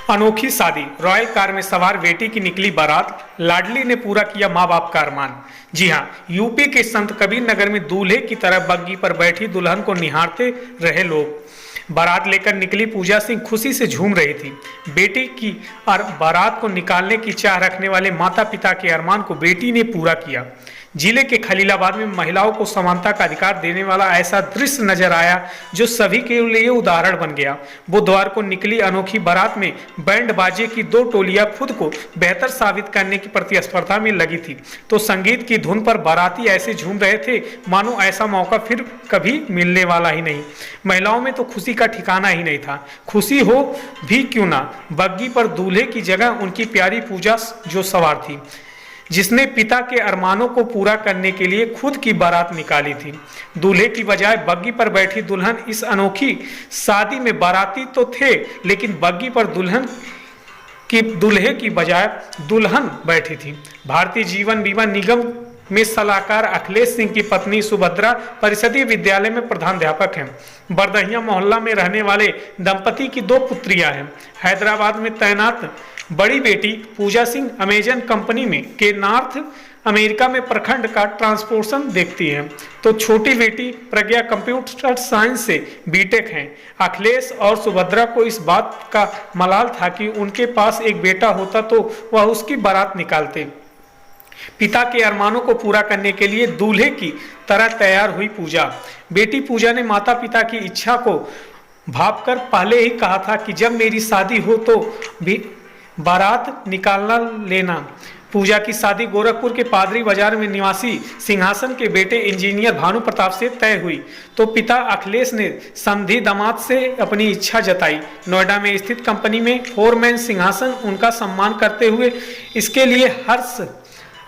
अनोखी शादी, royal car में सवार बेटी की निकली बारात, लाडली ने पूरा किया मां बाप का अरमान। जी हां, यूपी के संत कबीर नगर में दूल्हे की तरह बग्गी पर बैठी दुल्हन को निहारते रहे लोग। बारात लेकर निकली पूजा सिंह खुशी से झूम रही थी। बेटी की और बारात को निकालने की चाह रखने वाले माता पिता के अरमान को बेटी ने पूरा किया। जिले के खलीलाबाद में महिलाओं को समानता का अधिकार देने वाला ऐसा दृश्य नजर आया जो सभी के लिए उदाहरण बन गया। बुधवार को निकली अनोखी बारात में बैंड बाजे की दो टोलियां खुद को बेहतर साबित करने की प्रतिस्पर्धा में लगी थी, तो संगीत की धुन पर बाराती ऐसे झूम रहे थे मानो ऐसा मौका फिर कभी मिलने वाला ही नहीं। महिलाओं में तो खुशी का ठिकाना ही नहीं था। खुशी हो भी क्यों ना, बग्गी पर दूल्हे की जगह उनकी प्यारी पूजा जो सवार थी, जिसने पिता के अरमानों को पूरा करने के लिए खुद की बारात निकाली थी। दूल्हे की बजाय बग्गी पर बैठी दुल्हन इस अनोखी शादी में बाराती तो थे, लेकिन बग्गी पर दूल्हे की बजाय दुल्हन बैठी थी। भारतीय जीवन बीमा निगम में सलाहकार अखिलेश सिंह की पत्नी सुभद्रा परिषदीय विद्यालय में प्रधानाध्यापक हैं। बरदहिया मोहल्ला में रहने वाले दंपति की दो पुत्रियां हैं। हैदराबाद में तैनात बड़ी बेटी पूजा सिंह अमेजन कंपनी में के नॉर्थ अमेरिका में प्रखंड का ट्रांसपोर्टेशन देखती है, तो छोटी बेटी प्रज्ञा कंप्यूटर साइंस से बीटेक हैं। अखिलेश और सुभद्रा को इस बात का मलाल था कि उनके पास एक बेटा होता तो वह उसकी बारात निकालते। पिता के अरमानों को पूरा करने के लिए दूल्हे की तरह तैयार हुई पूजा। बेटी पूजा ने माता पिता की इच्छा को भांपकर पहले ही कहा था कि जब मेरी शादी हो तो भी बारात निकालना लेना। पूजा की शादी गोरखपुर के पादरी बाजार में निवासी सिंहासन के बेटे इंजीनियर भानु प्रताप से तय हुई, तो पिता अखिलेश ने समधी दामाद से अपनी इच्छा जताई। नोएडा में स्थित कंपनी में फोरमैन सिंहासन उनका सम्मान करते हुए इसके लिए हर्ष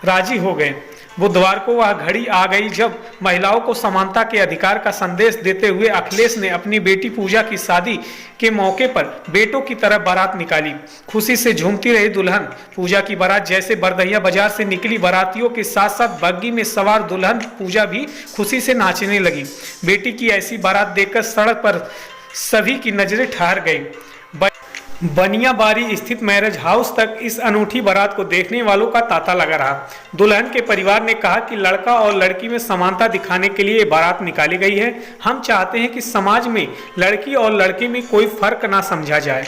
राजी हो गए। बुधवार को वह घड़ी आ गई जब महिलाओं को समानता के अधिकार का संदेश देते हुए अखिलेश ने अपनी बेटी पूजा की शादी के मौके पर बेटों की तरह बारात निकाली। खुशी से झूमती रही दुल्हन। पूजा की बारात जैसे बरदहिया बाजार से निकली, बारातियों के साथ साथ बग्गी में सवार दुल्हन पूजा भी खुशी से नाचने लगी। बेटी की ऐसी बारात देखकर सड़क पर सभी की नजरें ठहर गई। बनियाबारी स्थित मैरिज हाउस तक इस अनूठी बारात को देखने वालों का तांता लगा रहा। दुल्हन के परिवार ने कहा कि लड़का और लड़की में समानता दिखाने के लिए बारात निकाली गई है। हम चाहते हैं कि समाज में लड़की और लड़के में कोई फर्क ना समझा जाए।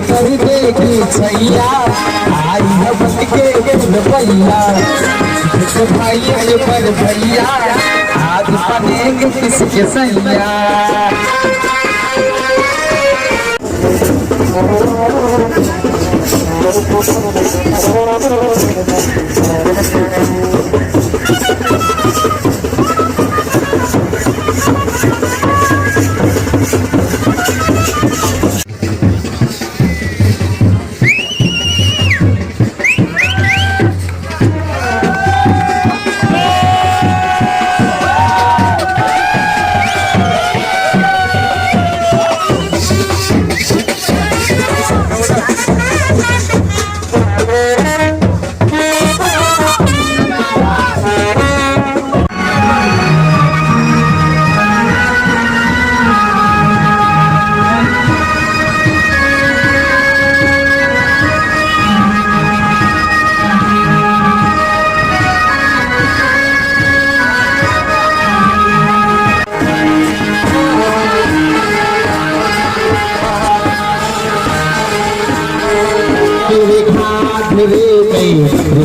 कर देगी छैया आई है बस के भैया भाई पर भैया आज बनेंगे किसके सैया।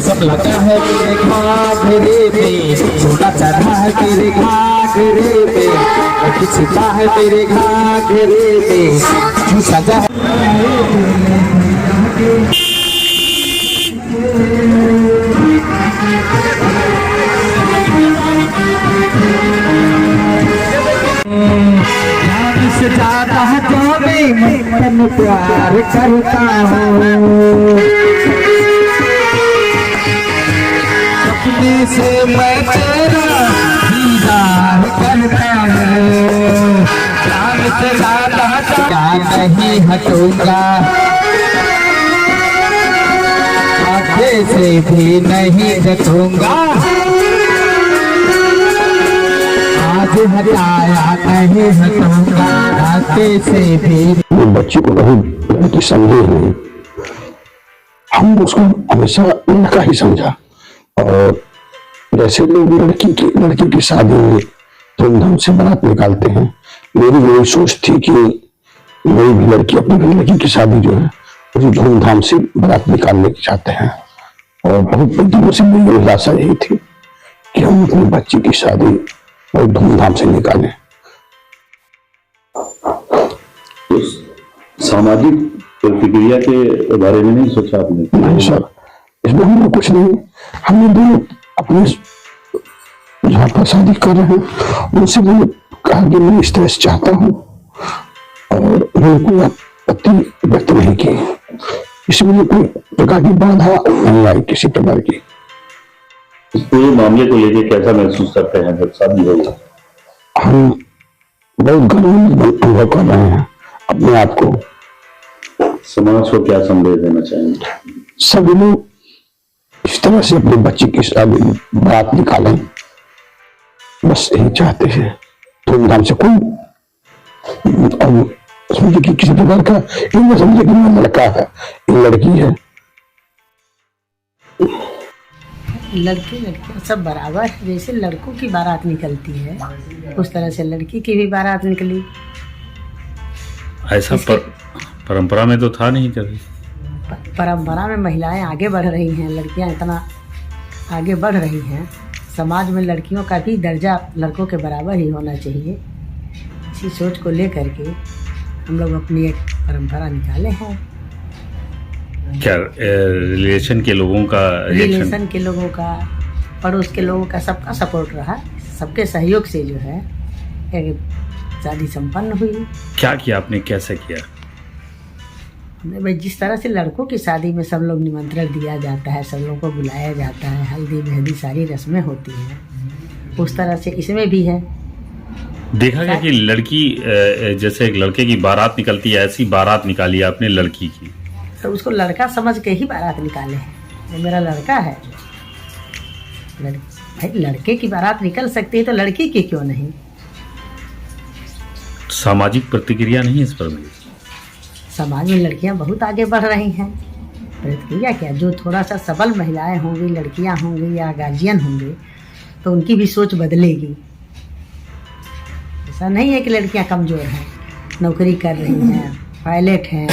सब लगा है तेरे घाघरे पे, छोटा चढ़ा है तेरे घाघरे पे, छिपा है तेरे घाघरे पे, सजा है से ज्यादा जो मैं प्यार करता हूँ, से मैं तेरा दीदार कर जान से ज्यादा क्या नहीं हटूंगा, आंखें से भी नहीं जतूंगा, आज हटाया नहीं हटूंगा, आंखें से भी। बच्ची को कभी लड़की समझे नहीं, हम उसको हमेशा लड़का ही समझा। और जैसे लोग लड़की की शादी में धूमधाम से बारात निकालते हैं, मेरी यही सोच थी कि मेरी भी लड़की अपनी लड़की की शादी जो है उसी धूमधाम से बारात निकालने की चाहते हैं। और बहुत दिनों से मेरी अभिलाषा यही थी कि हम अपनी बच्ची की शादी बहुत धूमधाम से निकालें। सामाजिक प्रतिक्रिया के बारे में नहीं सोचा आपने? नहीं सर, इसमें हमने कुछ नहीं, हमने दोनों अपने जहाँ पर शादी कर रहे हैं उनसे मैंने कहा कि मैं इस तरह से चाहता हूँ और मैंने कोई आपत्ति व्यक्त नहीं की, इसमें कोई प्रकार की बाधा नहीं आई किसी प्रकार की। इस पूरे मामले को लेकर कैसा महसूस करते हैं जब शादी होगी? हम बहुत गर्व अनुभव कर रहे हैं अपने आप को। समाज को क्या संदेश देना चाहेंगे? सभी लोग इस तरह से अपनी बच्ची की शादी बारात निकालें, बस यही चाहते हैं धूमधाम से। कोई समझे कि किसी प्रकार का ये समझे कि मैं लड़का है, ये लड़की है। लड़की लड़कियां सब बराबर है, जैसे लड़कों की बारात निकलती है उस तरह से लड़की की भी बारात निकली। ऐसा परंपरा में तो था नहीं कभी। परंपरा में महिलाएं आगे बढ़ रही हैं, लड़कियां इतना आगे बढ़ रही हैं, समाज में लड़कियों का भी दर्जा लड़कों के बराबर ही होना चाहिए। इसी सोच को लेकर के हम लोग अपनी एक परंपरा निकाले हैं। क्या रिलेशन के लोगों का रिलेशन के लोगों का, पड़ोस के लोगों का, सबका सपोर्ट रहा, सबके सहयोग से जो है एक शादी संपन्न हुई। क्या किया आपने, कैसे किया? हमने भाई जिस तरह से लड़कों की शादी में सब लोग निमंत्रण दिया जाता है, सब लोगों को बुलाया जाता है, हल्दी मेहंदी सारी रस्में होती हैं, उस तरह से इसमें भी है। देखा गया कि लड़की जैसे एक लड़के की बारात निकलती है, ऐसी बारात निकाली आपने लड़की की, तो उसको लड़का समझ के ही बारात निकाले हैं। ये मेरा लड़का है, भाई लड़के की बारात निकल सकती है तो लड़की की क्यों नहीं? सामाजिक प्रतिक्रिया नहीं इस पर मिली? समाज में लड़कियां बहुत आगे बढ़ रही हैं। प्रतिक्रिया क्या, जो थोड़ा सा सबल महिलाएं होंगी, लड़कियां होंगी या गार्जियन होंगे तो उनकी भी सोच बदलेगी। ऐसा नहीं है कि लड़कियां कमज़ोर हैं, नौकरी कर रही हैं, पायलट हैं,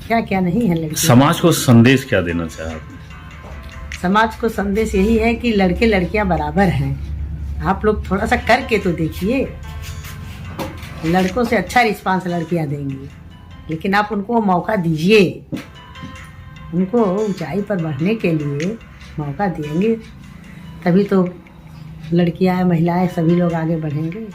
क्या क्या नहीं है लड़की। समाज को संदेश क्या देना चाहे आपने? समाज को संदेश यही है कि लड़के लड़कियां बराबर हैं। आप लोग थोड़ा सा करके तो देखिए, लड़कों से अच्छा रिस्पांस लड़कियां देंगी, लेकिन आप उनको मौका दीजिए, उनको ऊंचाई पर बढ़ने के लिए मौका देंगे तभी तो लड़कियां महिलाएं सभी लोग आगे बढ़ेंगे।